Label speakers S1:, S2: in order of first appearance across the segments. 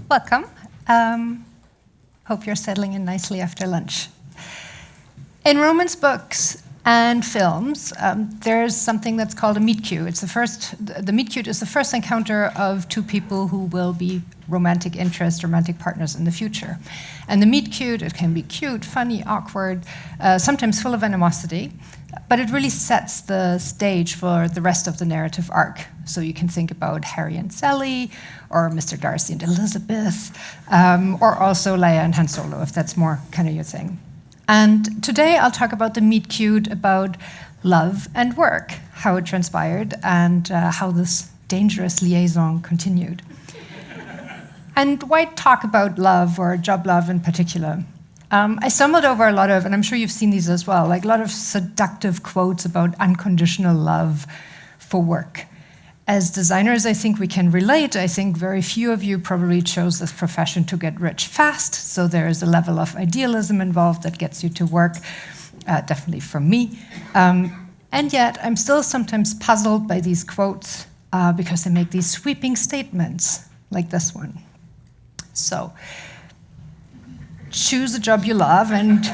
S1: Welcome. Hope you're settling in nicely after lunch. In romance books and films, there's something that's called a meet cute. The meet cute is the first encounter of two people who will be romantic partners in the future. And the meet cute, it can be cute, funny, awkward, sometimes full of animosity, but it really sets the stage for the rest of the narrative arc. So you can think about Harry and Sally, or Mr. Darcy and Elizabeth, or also Leia and Han Solo, if that's more kind of your thing. And today I'll talk about the meet cute, about love and work, how it transpired, and how this dangerous liaison continued. And why talk about love or job love in particular? I stumbled over a lot of, and I'm sure you've seen these as well, like a lot of seductive quotes about unconditional love for work. As designers, I think we can relate. I think very few of you probably chose this profession to get rich fast, so there is a level of idealism involved that gets you to work, definitely for me. And yet, I'm still sometimes puzzled by these quotes because they make these sweeping statements, like this one. So, choose a job you love and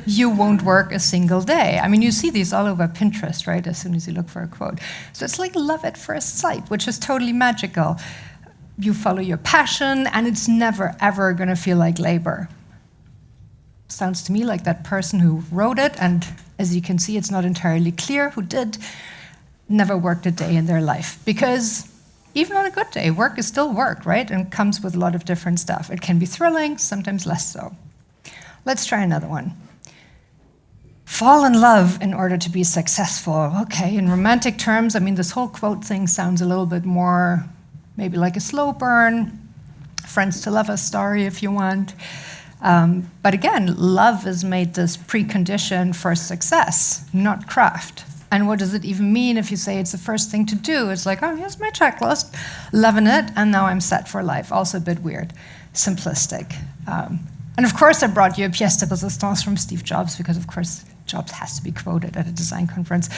S1: you won't work a single day. I mean, you see these all over Pinterest, right, as soon as you look for a quote. So it's like love at first sight, which is totally magical. You follow your passion, and it's never, ever going to feel like labor. Sounds to me like that person who wrote it, and as you can see, it's not entirely clear who did, never worked a day in their life. Because even on a good day, work is still work, right, and comes with a lot of different stuff. It can be thrilling, sometimes less so. Let's try another one. Fall in love in order to be successful. Okay, in romantic terms, I mean, this whole quote thing sounds a little bit more maybe like a slow burn, friends to lovers story if you want. But again, love is made this precondition for success, not craft. And what does it even mean if you say it's the first thing to do? It's like, oh, here's my checklist, loving it, and now I'm set for life. Also a bit weird, simplistic. And of course, I brought you a pièce de résistance from Steve Jobs, because of course, Jobs has to be quoted at a design conference.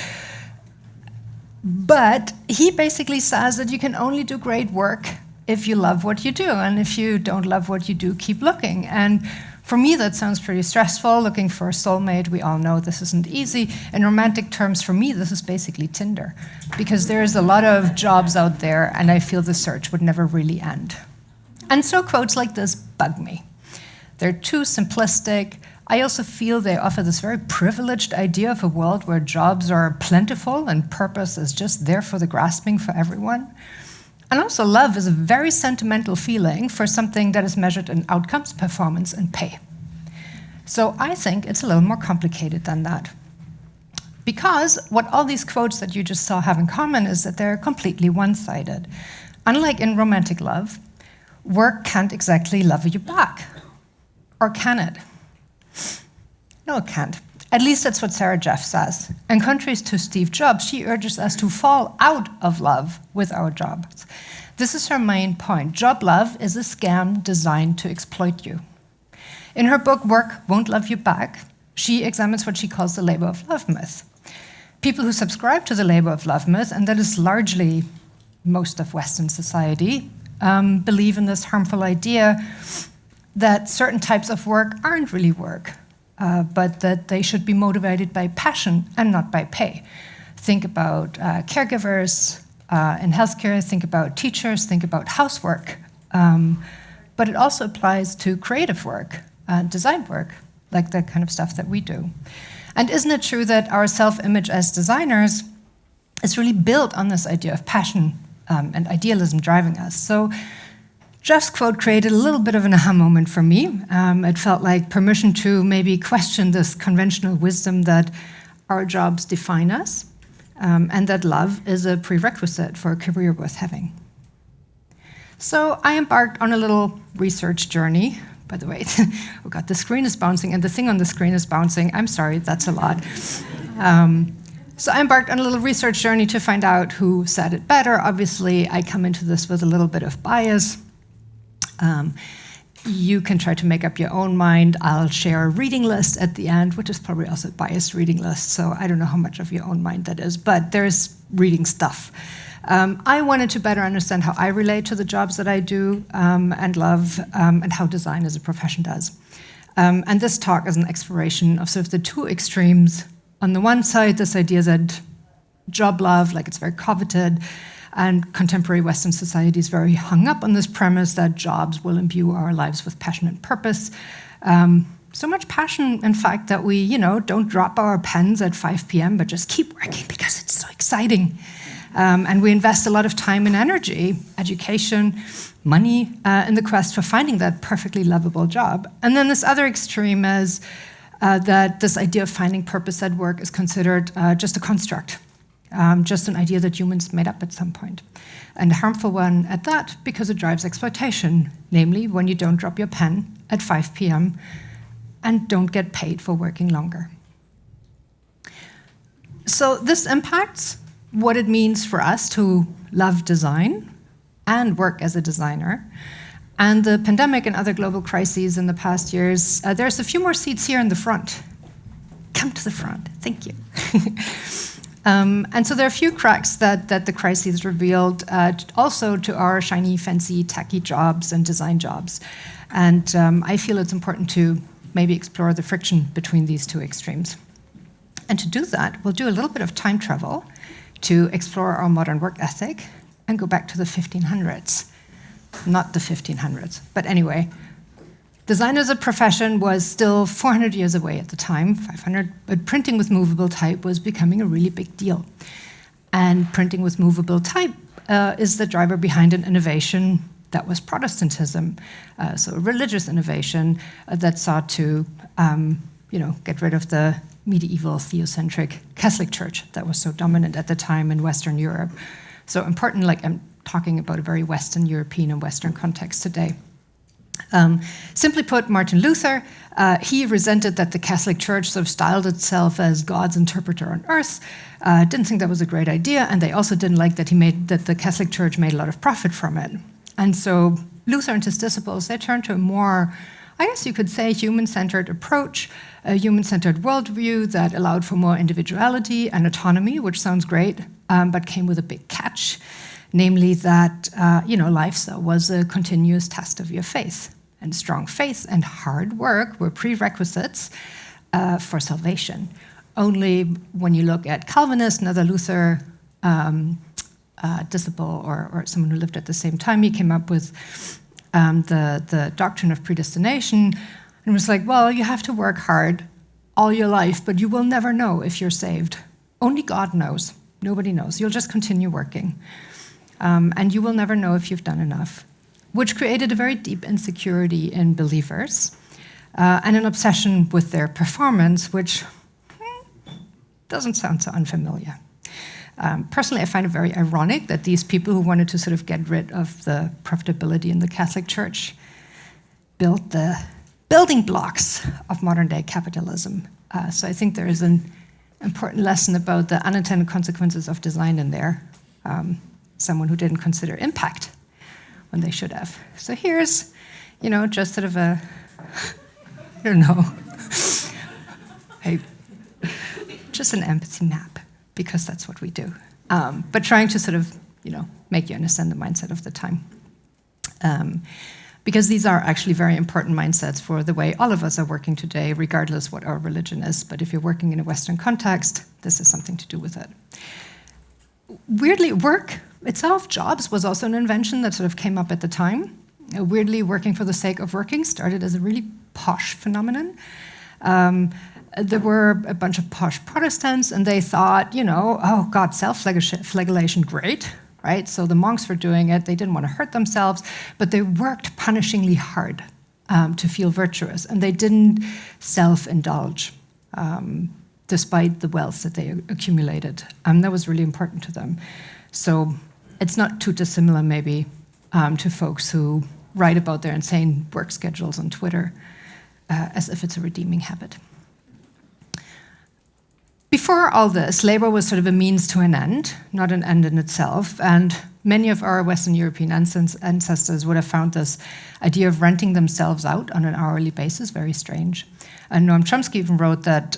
S1: But he basically says that you can only do great work if you love what you do. And if you don't love what you do, keep looking. And for me, that sounds pretty stressful. Looking for a soulmate, we all know this isn't easy. In romantic terms, for me, this is basically Tinder. Because there's a lot of jobs out there, and I feel the search would never really end. And so quotes like this bug me. They're too simplistic. I also feel they offer this very privileged idea of a world where jobs are plentiful and purpose is just there for the grasping for everyone. And also love is a very sentimental feeling for something that is measured in outcomes, performance, and pay. So I think it's a little more complicated than that. Because what all these quotes that you just saw have in common is that they're completely one-sided. Unlike in romantic love, work can't exactly love you back. Or can it? No, it can't. At least that's what Sarah Jeff says. In contrary to Steve Jobs, she urges us to fall out of love with our jobs. This is her main point. Job love is a scam designed to exploit you. In her book, Work Won't Love You Back, she examines what she calls the labor of love myth. People who subscribe to the labor of love myth, and that is largely most of Western society, believe in this harmful idea that certain types of work aren't really work, but that they should be motivated by passion and not by pay. Think about caregivers in healthcare, think about teachers, think about housework. But it also applies to creative work, design work, like the kind of stuff that we do. And isn't it true that our self-image as designers is really built on this idea of passion and idealism driving us? So Jeff's quote created a little bit of an aha moment for me. It felt like permission to maybe question this conventional wisdom that our jobs define us, and that love is a prerequisite for a career worth having. So I embarked on a little research journey. By the way, oh God, the screen is bouncing, and the thing on the screen is bouncing. I'm sorry, that's a lot. So I embarked on a little research journey to find out who said it better. Obviously, I come into this with a little bit of bias. You can try to make up your own mind. I'll share a reading list at the end, which is probably also a biased reading list, so I don't know how much of your own mind that is, but there's reading stuff. I wanted to better understand how I relate to the jobs that I do and love, and how design as a profession does. And this talk is an exploration of sort of the two extremes. On the one side, this idea that job love, like it's very coveted, and contemporary Western society is very hung up on this premise that jobs will imbue our lives with passion and purpose. So much passion, in fact, that we, don't drop our pens at 5 p.m., but just keep working because it's so exciting. And we invest a lot of time and energy, education, money, in the quest for finding that perfectly lovable job. And then this other extreme is that this idea of finding purpose at work is considered just a construct, just an idea that humans made up at some point. And a harmful one at that, because it drives exploitation, namely when you don't drop your pen at 5 p.m. and don't get paid for working longer. So this impacts what it means for us to love design and work as a designer. And the pandemic and other global crises in the past years, there's a few more seats here in the front. Come to the front, thank you. And so there are a few cracks that the crises revealed also to our shiny, fancy, tacky jobs and design jobs. And I feel it's important to maybe explore the friction between these two extremes. And to do that, we'll do a little bit of time travel to explore our modern work ethic and go back to the 1500s. Not the 1500s, but anyway. Design as a profession was still 400 years away at the time, 500, but printing with movable type was becoming a really big deal. And printing with movable type is the driver behind an innovation that was Protestantism, so a religious innovation that sought to get rid of the medieval theocentric Catholic Church that was so dominant at the time in Western Europe. So important, like I'm talking about a very Western European and Western context today. Simply put, Martin Luther, he resented that the Catholic Church sort of styled itself as God's interpreter on earth, didn't think that was a great idea, and they also didn't like that the Catholic Church made a lot of profit from it. And so Luther and his disciples, they turned to a more, I guess you could say, human-centered approach, a human-centered worldview that allowed for more individuality and autonomy, which sounds great, but came with a big catch, namely that life was a continuous test of your faith, and strong faith and hard work were prerequisites for salvation. Only when you look at Calvinist and other Luther disciple or someone who lived at the same time, he came up with the doctrine of predestination, and was like, well, you have to work hard all your life, but you will never know if you're saved. Only God knows. Nobody knows. You'll just continue working. And you will never know if you've done enough, which created a very deep insecurity in believers and an obsession with their performance, which doesn't sound so unfamiliar. Personally, I find it very ironic that these people who wanted to sort of get rid of the profitability in the Catholic Church built the building blocks of modern-day capitalism. So I think there is an important lesson about the unintended consequences of design in there. Someone who didn't consider impact when they should have. So here's, just sort of a, I don't know, just an empathy map, because that's what we do. But trying to sort of, make you understand the mindset of the time. Because these are actually very important mindsets for the way all of us are working today, regardless what our religion is. But if you're working in a Western context, this has something to do with it. Weirdly, work itself, jobs, was also an invention that sort of came up at the time. Weirdly, working for the sake of working started as a really posh phenomenon. There were a bunch of posh Protestants, and they thought, oh God, self-flagellation, great, right? So the monks were doing it. They didn't want to hurt themselves, but they worked punishingly hard to feel virtuous, and they didn't self-indulge. Despite the wealth that they accumulated. That was really important to them. So it's not too dissimilar, maybe, to folks who write about their insane work schedules on Twitter as if it's a redeeming habit. Before all this, labor was sort of a means to an end, not an end in itself, and many of our Western European ancestors would have found this idea of renting themselves out on an hourly basis very strange. And Noam Chomsky even wrote that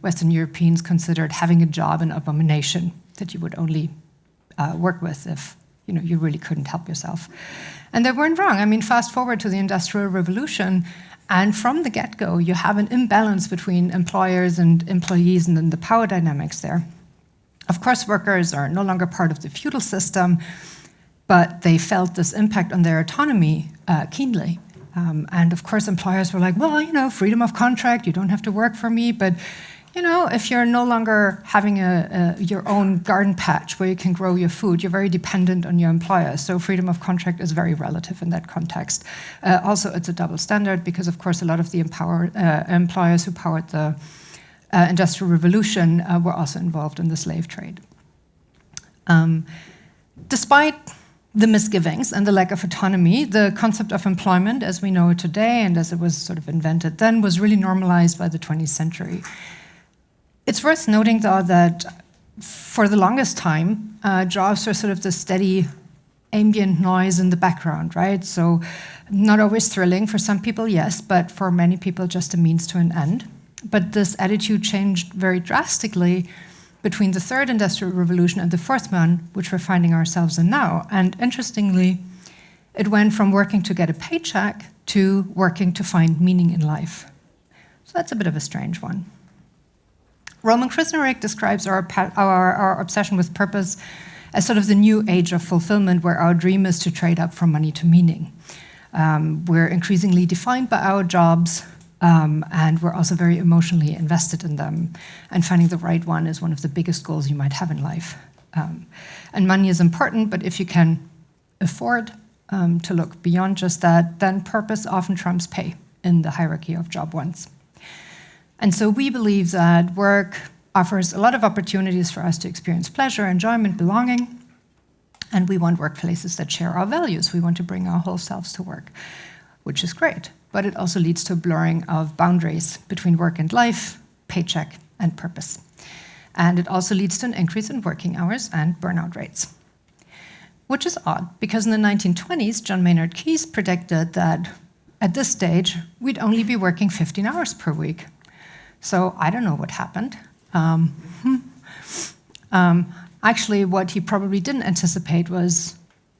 S1: Western Europeans considered having a job an abomination, that you would only work with if you really couldn't help yourself. And they weren't wrong. I mean, fast forward to the Industrial Revolution, and from the get-go, you have an imbalance between employers and employees and then the power dynamics there. Of course, workers are no longer part of the feudal system, but they felt this impact on their autonomy keenly. And of course, employers were like, well, freedom of contract, you don't have to work for me, but if you're no longer having your own garden patch where you can grow your food, you're very dependent on your employer. So freedom of contract is very relative in that context. Also, it's a double standard because, of course, a lot of the employers who powered the Industrial Revolution were also involved in the slave trade. Despite the misgivings and the lack of autonomy, the concept of employment as we know it today and as it was sort of invented then was really normalized by the 20th century. It's worth noting, though, that for the longest time, jobs were sort of the steady ambient noise in the background, right? So not always thrilling. For some people, yes, but for many people, just a means to an end. But this attitude changed very drastically between the third Industrial Revolution and the fourth one, which we're finding ourselves in now. And interestingly, it went from working to get a paycheck to working to find meaning in life. So that's a bit of a strange one. Roman Krznaric describes our obsession with purpose as sort of the new age of fulfillment, where our dream is to trade up from money to meaning. We're increasingly defined by our jobs, and we're also very emotionally invested in them. And finding the right one is one of the biggest goals you might have in life. And money is important, but if you can afford to look beyond just that, then purpose often trumps pay in the hierarchy of job wants. And so we believe that work offers a lot of opportunities for us to experience pleasure, enjoyment, belonging, and we want workplaces that share our values. We want to bring our whole selves to work, which is great, but it also leads to a blurring of boundaries between work and life, paycheck, and purpose. And it also leads to an increase in working hours and burnout rates, which is odd, because in the 1920s, John Maynard Keynes predicted that at this stage, we'd only be working 15 hours per week. So I don't know what happened. Actually, what he probably didn't anticipate was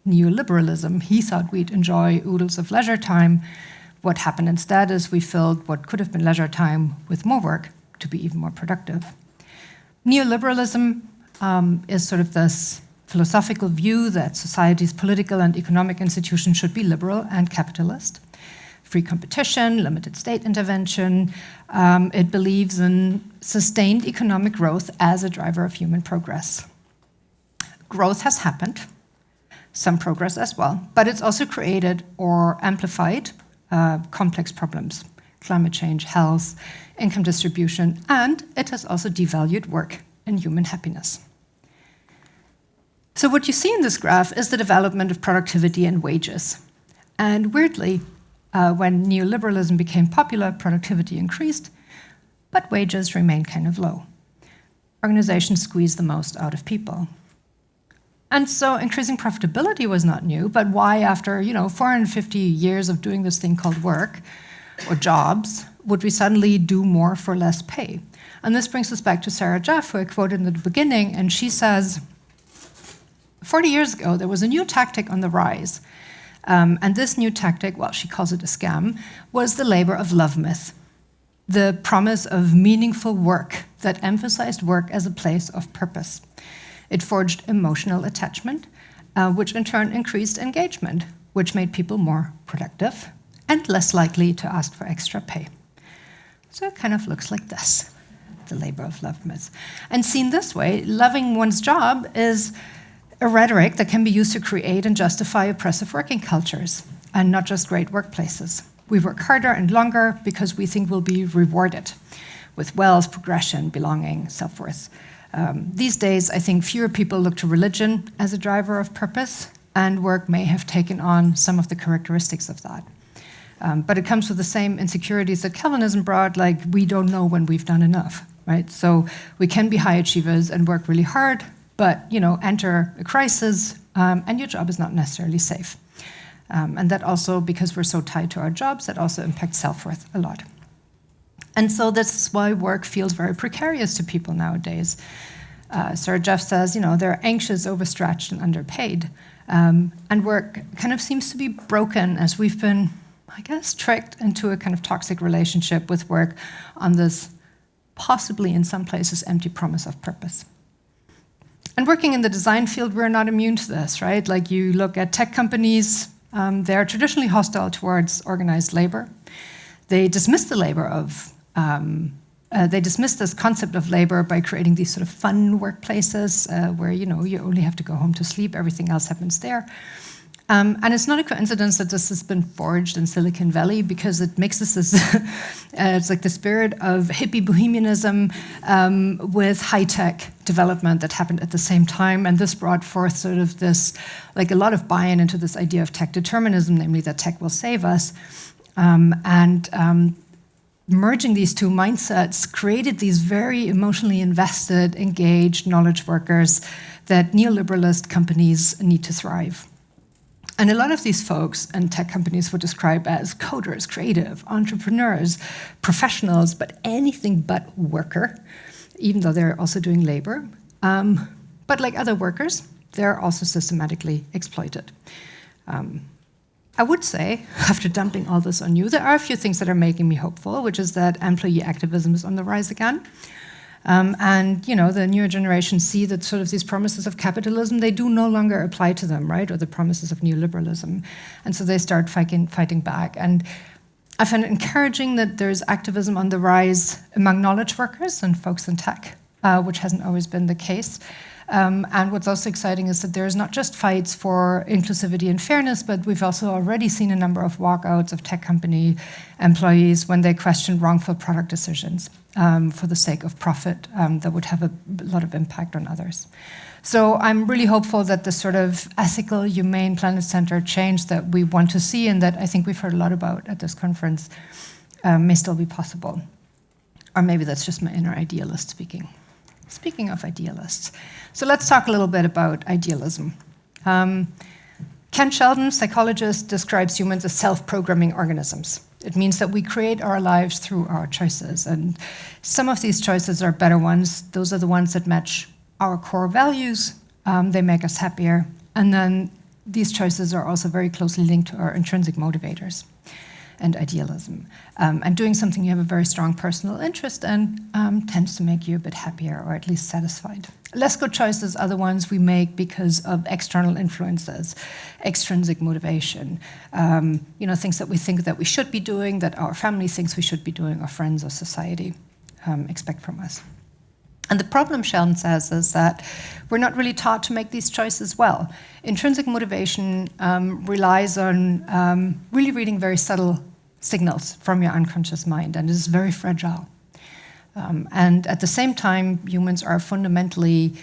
S1: neoliberalism. He thought we'd enjoy oodles of leisure time. What happened instead is we filled what could have been leisure time with more work to be even more productive. Neoliberalism is sort of this philosophical view that society's political and economic institutions should be liberal and capitalist. Free competition, limited state intervention. It believes in sustained economic growth as a driver of human progress. Growth has happened, some progress as well, but it's also created or amplified complex problems, climate change, health, income distribution, and it has also devalued work and human happiness. So what you see in this graph is the development of productivity and wages. And weirdly, when neoliberalism became popular, productivity increased, but wages remained kind of low. Organizations squeezed the most out of people. And so increasing profitability was not new, but why after 450 years of doing this thing called work or jobs, would we suddenly do more for less pay? And this brings us back to Sarah Jeff, who I quoted in the beginning, and she says, 40 years ago, there was a new tactic on the rise. And this new tactic, well, she calls it a scam, was the labor of love myth, the promise of meaningful work that emphasized work as a place of purpose. It forged emotional attachment, which in turn increased engagement, which made people more productive and less likely to ask for extra pay. So it kind of looks like this, the labor of love myth. And seen this way, loving one's job is a rhetoric that can be used to create and justify oppressive working cultures, and not just great workplaces. We work harder and longer because we think we'll be rewarded with wealth, progression, belonging, self-worth. These days, I think fewer people look to religion as a driver of purpose, and work may have taken on some of the characteristics of that. But it comes with the same insecurities that Calvinism brought, like we don't know when we've done enough, right? So we can be high achievers and work really hard, but enter a crisis, and your job is not necessarily safe. And that also, because we're so tied to our jobs, that also impacts self-worth a lot. And so this is why work feels very precarious to people nowadays. Sir Jeff says, they're anxious, overstretched, and underpaid. And work kind of seems to be broken as we've been, I guess, tricked into a kind of toxic relationship with work on this possibly in some places empty promise of purpose. And working in the design field, we're not immune to this, right? Like you look at tech companies, they're traditionally hostile towards organized labor. They dismiss the labor of, they dismiss this concept of labor by creating these sort of fun workplaces where, you only have to go home to sleep, everything else happens there. And it's not a coincidence that this has been forged in Silicon Valley because it mixes this, it's like the spirit of hippie bohemianism with high-tech development that happened at the same time. And this brought forth sort of this, like a lot of buy-in into this idea of tech determinism, namely that tech will save us. Merging these two mindsets created these very emotionally invested, engaged knowledge workers that neoliberalist companies need to thrive. And a lot of these folks and tech companies would describe as coders, creative, entrepreneurs, professionals, but anything but worker, even though they're also doing labor. But like other workers, they're also systematically exploited. I would say, after dumping all this on you, there are a few things that are making me hopeful, which is that employee activism is on the rise again. The newer generation see that sort of these promises of capitalism, they do no longer apply to them, right? Or the promises of neoliberalism. And so they start fighting back. And I find it encouraging that there's activism on the rise among knowledge workers and folks in tech, which hasn't always been the case. And what's also exciting is that there's not just fights for inclusivity and fairness, but we've also already seen a number of walkouts of tech company employees when they question wrongful product decisions for the sake of profit that would have a lot of impact on others. So I'm really hopeful that the sort of ethical, humane, planet-centered change that we want to see and that I think we've heard a lot about at this conference may still be possible. Or maybe that's just my inner idealist speaking. Speaking of idealists, so let's talk a little bit about idealism. Ken Sheldon, psychologist, describes humans as self-programming organisms. It means that we create our lives through our choices, and some of these choices are better ones. Those are the ones that match our core values. They make us happier, and then these choices are also very closely linked to our intrinsic motivators and idealism. And doing something you have a very strong personal interest in tends to make you a bit happier or at least satisfied. Less good choices are the ones we make because of external influences, extrinsic motivation, things that we think that we should be doing, that our family thinks we should be doing, or friends or society expect from us. And the problem, Sheldon says, is that we're not really taught to make these choices well. Intrinsic motivation relies on really reading very subtle signals from your unconscious mind, and it is very fragile. And at the same time, humans are fundamentally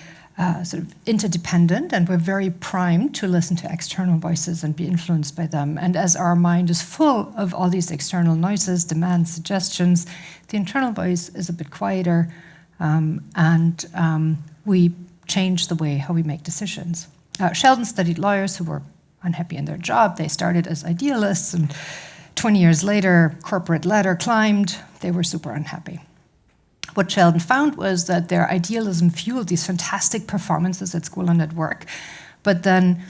S1: sort of interdependent, and we're very primed to listen to external voices and be influenced by them. And as our mind is full of all these external noises, demands, suggestions, the internal voice is a bit quieter, and we change the way how we make decisions. Sheldon studied lawyers who were unhappy in their job. They started as idealists, and 20 years later, corporate ladder climbed. They were super unhappy. What Sheldon found was that their idealism fueled these fantastic performances at school and at work, but then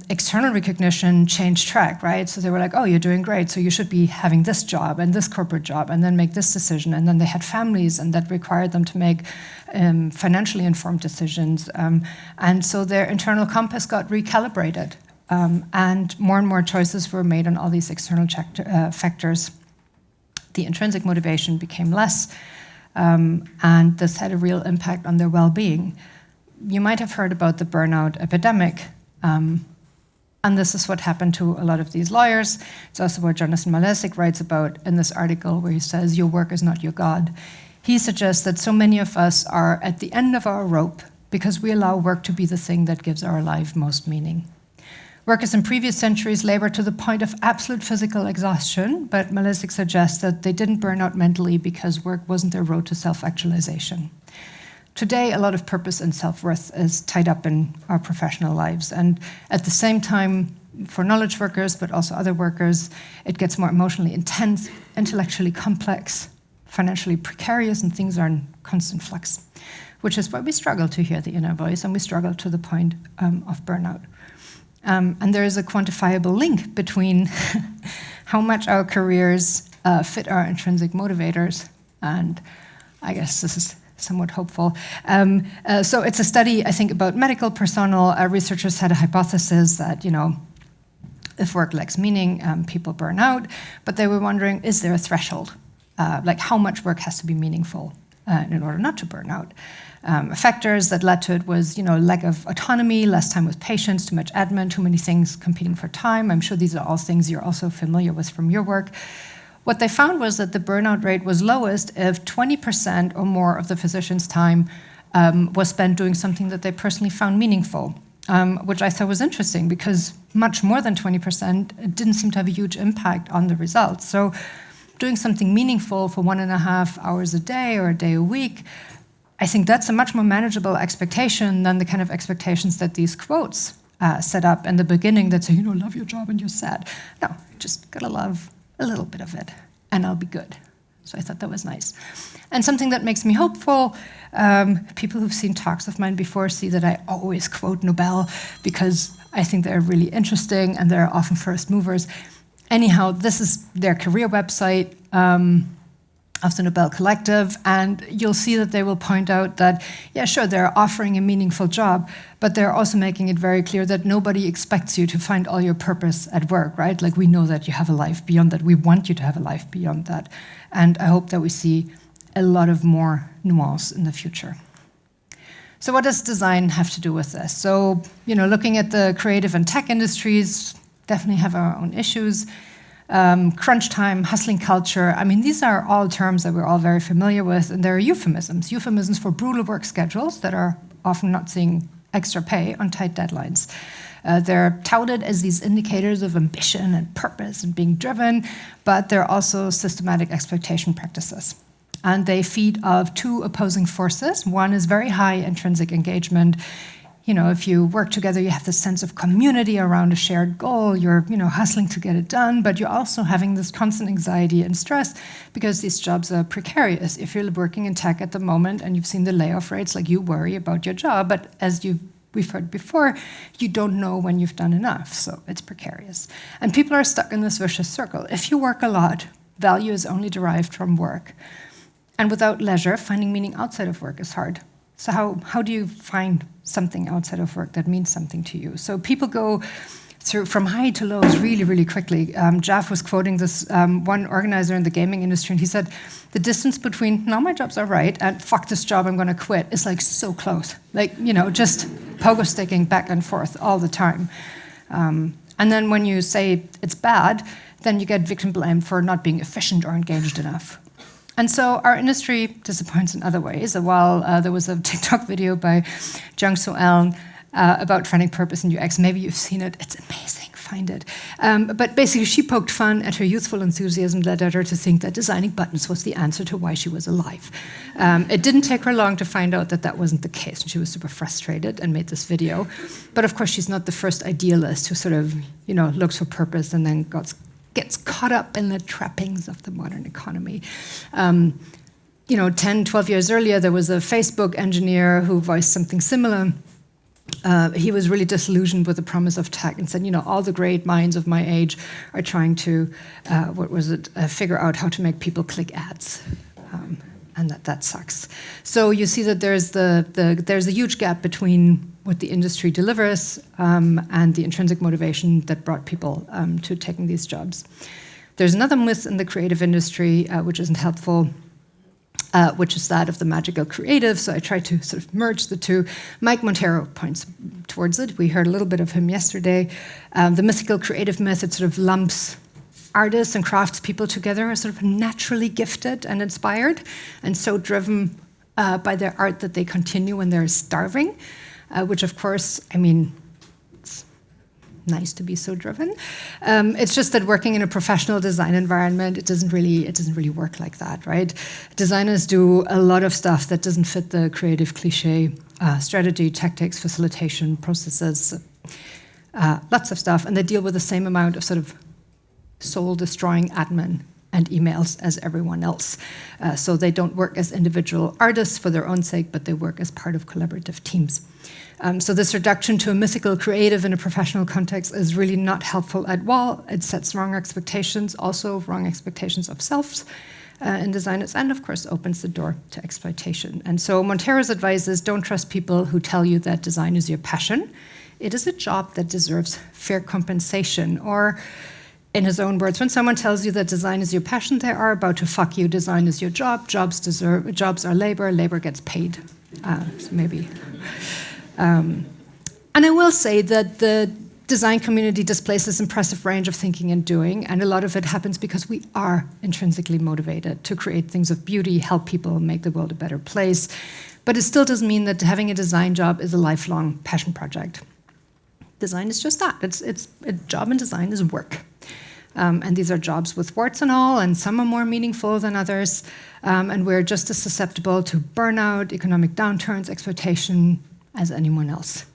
S1: external recognition changed track, right? So they were like, oh, you're doing great, so you should be having this job and this corporate job, and then make this decision. And then they had families, and that required them to make financially informed decisions. And so their internal compass got recalibrated, and more choices were made on all these external factors. The intrinsic motivation became less, and this had a real impact on their well-being. You might have heard about the burnout epidemic, and this is what happened to a lot of these lawyers. It's also what Jonathan Malesic writes about in this article, where he says, your work is not your God. He suggests that so many of us are at the end of our rope because we allow work to be the thing that gives our life most meaning. Workers in previous centuries labored to the point of absolute physical exhaustion, but Malesic suggests that they didn't burn out mentally because work wasn't their road to self-actualization. Today, a lot of purpose and self-worth is tied up in our professional lives. And at the same time, for knowledge workers, but also other workers, it gets more emotionally intense, intellectually complex, financially precarious, and things are in constant flux. which is why we struggle to hear the inner voice and we struggle to the point of burnout. And there is a quantifiable link between how much our careers fit our intrinsic motivators, and I guess this is somewhat hopeful. So it's a study, I think, about medical personnel. Researchers had a hypothesis that, if work lacks meaning, people burn out, but they were wondering, is there a threshold? Like how much work has to be meaningful in order not to burn out? Factors that led to it was, lack of autonomy, less time with patients, too much admin, too many things competing for time. I'm sure these are all things you're also familiar with from your work. What they found was that the burnout rate was lowest if 20% or more of the physician's time was spent doing something that they personally found meaningful, which I thought was interesting because much more than 20% didn't seem to have a huge impact on the results. So doing something meaningful for 1.5 hours a day or a day a week, I think that's a much more manageable expectation than the kind of expectations that these quotes set up in the beginning that say, love your job and you're sad. No, just gotta love a little bit of it and I'll be good. So I thought that was nice. And something that makes me hopeful, people who've seen talks of mine before see that I always quote Nobel because I think they're really interesting and they're often first movers. Anyhow, this is their career website of the Nobel Collective, and you'll see that they will point out that, yeah, sure, they're offering a meaningful job, but they're also making it very clear that nobody expects you to find all your purpose at work, right? Like, we know that you have a life beyond that. We want you to have a life beyond that. And I hope that we see a lot of more nuance in the future. So what does design have to do with this? So, looking at the creative and tech industries, definitely have our own issues. Crunch time, hustling culture. I mean, these are all terms that we're all very familiar with, and there are euphemisms for brutal work schedules that are often not seeing extra pay on tight deadlines. They're touted as these indicators of ambition and purpose and being driven, but they're also systematic exploitation practices. And they feed off two opposing forces. One is very high intrinsic engagement. If you work together, you have this sense of community around a shared goal. You're, hustling to get it done, but you're also having this constant anxiety and stress because these jobs are precarious. If you're working in tech at the moment and you've seen the layoff rates, like, you worry about your job, but as we've heard before, you don't know when you've done enough, so it's precarious. And people are stuck in this vicious circle. If you work a lot, value is only derived from work. And without leisure, finding meaning outside of work is hard. So how do you find something outside of work that means something to you? So people go through from high to lows really, really quickly. Jeff was quoting this one organizer in the gaming industry, and he said, the distance between, now my job's all right, and fuck this job, I'm going to quit, is like so close. Like, just pogo sticking back and forth all the time. And then when you say it's bad, then you get victim blamed for not being efficient or engaged enough. And so our industry disappoints in other ways. While there was a TikTok video by Jung So Ahn about finding purpose in UX, maybe you've seen it, it's amazing, find it. But basically she poked fun at her youthful enthusiasm that led her to think that designing buttons was the answer to why she was alive. It didn't take her long to find out that that wasn't the case, and she was super frustrated and made this video. But of course she's not the first idealist who sort of, looks for purpose and then gets caught up in the trappings of the modern economy. 10, 12 years earlier, there was a Facebook engineer who voiced something similar. He was really disillusioned with the promise of tech and said, all the great minds of my age are trying to, figure out how to make people click ads. And that sucks. So you see that there's a huge gap between what the industry delivers and the intrinsic motivation that brought people to taking these jobs. There's another myth in the creative industry which isn't helpful, which is that of the magical creative. So I try to sort of merge the two. Mike Montero points towards it. We heard a little bit of him yesterday. The mythical creative myth, it sort of lumps artists and craftspeople together are sort of naturally gifted and inspired and so driven by their art that they continue when they're starving, which of course, it's nice to be so driven. It's just that working in a professional design environment, it doesn't really work like that, right? Designers do a lot of stuff that doesn't fit the creative cliche, strategy, tactics, facilitation, processes, lots of stuff, and they deal with the same amount of sort of soul-destroying admin and emails as everyone else. So they don't work as individual artists for their own sake, but they work as part of collaborative teams. So this reduction to a mythical creative in a professional context is really not helpful at all. It sets wrong expectations, also wrong expectations of selves in designers, and of course opens the door to exploitation. And so Montero's advice is, don't trust people who tell you that design is your passion. It is a job that deserves fair compensation. Or in his own words, when someone tells you that design is your passion, they are about to fuck you. Design is your job. Jobs are labor. Labor gets paid. So maybe. And I will say that the design community displays this impressive range of thinking and doing, and a lot of it happens because we are intrinsically motivated to create things of beauty, help people, make the world a better place. But it still doesn't mean that having a design job is a lifelong passion project. Design is just that. It's a job in design is work. And these are jobs with warts and all, and some are more meaningful than others. And we're just as susceptible to burnout, economic downturns, exploitation as anyone else.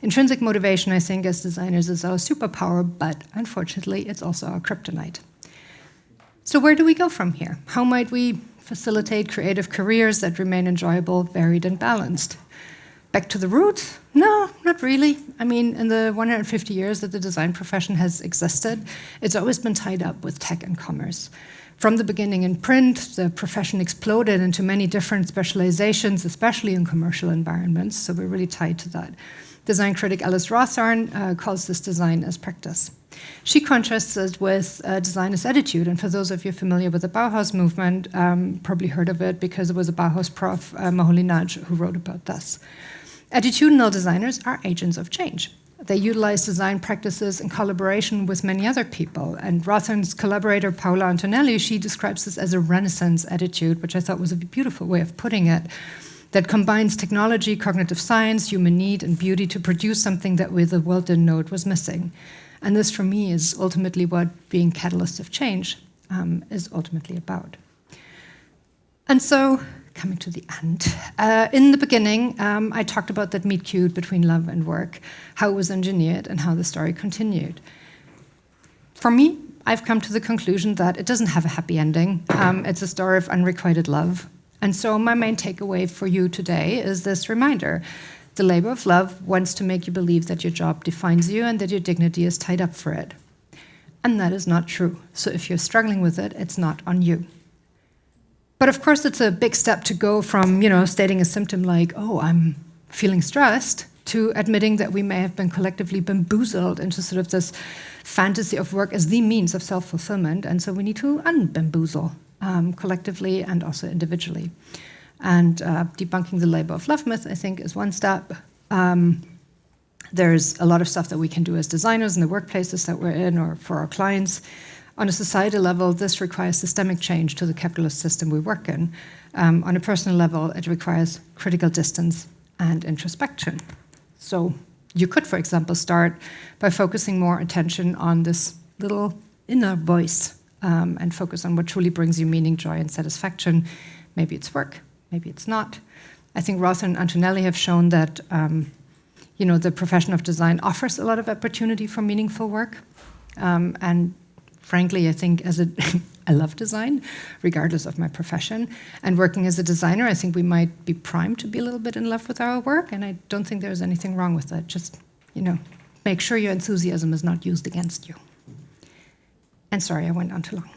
S1: Intrinsic motivation, I think, as designers is our superpower, but unfortunately, it's also our kryptonite. So where do we go from here? How might we facilitate creative careers that remain enjoyable, varied, and balanced? Back to the roots? No, not really. I mean, in the 150 years that the design profession has existed, it's always been tied up with tech and commerce. From the beginning in print, the profession exploded into many different specializations, especially in commercial environments, so we're really tied to that. Design critic Alice Rawsarn calls this design as practice. She contrasts it with design as attitude, and for those of you familiar with the Bauhaus movement, probably heard of it because it was a Bauhaus prof, Moholy-Nagy, who wrote about this. Attitudinal designers are agents of change. They utilize design practices in collaboration with many other people. And Rawsarn's collaborator, Paola Antonelli, she describes this as a Renaissance attitude, which I thought was a beautiful way of putting it, that combines technology, cognitive science, human need, and beauty to produce something that the world didn't know it was missing. And this, for me, is ultimately what being catalyst of change is ultimately about. And so, coming to the end. In the beginning, I talked about that meet cute between love and work, how it was engineered and how the story continued. For me, I've come to the conclusion that it doesn't have a happy ending. It's a story of unrequited love. And so my main takeaway for you today is this reminder. The labor of love wants to make you believe that your job defines you and that your dignity is tied up for it. And that is not true. So if you're struggling with it, it's not on you. But of course, it's a big step to go from, stating a symptom like, oh, I'm feeling stressed, to admitting that we may have been collectively bamboozled into sort of this fantasy of work as the means of self-fulfillment. And so we need to unbamboozle collectively and also individually. And debunking the labor of love myth, I think, is one step. There's a lot of stuff that we can do as designers in the workplaces that we're in or for our clients. On a societal level, this requires systemic change to the capitalist system we work in. On a personal level, it requires critical distance and introspection. So you could, for example, start by focusing more attention on this little inner voice and focus on what truly brings you meaning, joy, and satisfaction. Maybe it's work, maybe it's not. I think Rawsarn and Antonelli have shown that the profession of design offers a lot of opportunity for meaningful work. And frankly, I think I love design, regardless of my profession. And working as a designer, I think we might be primed to be a little bit in love with our work, and I don't think there's anything wrong with that. Just, make sure your enthusiasm is not used against you. And sorry, I went on too long.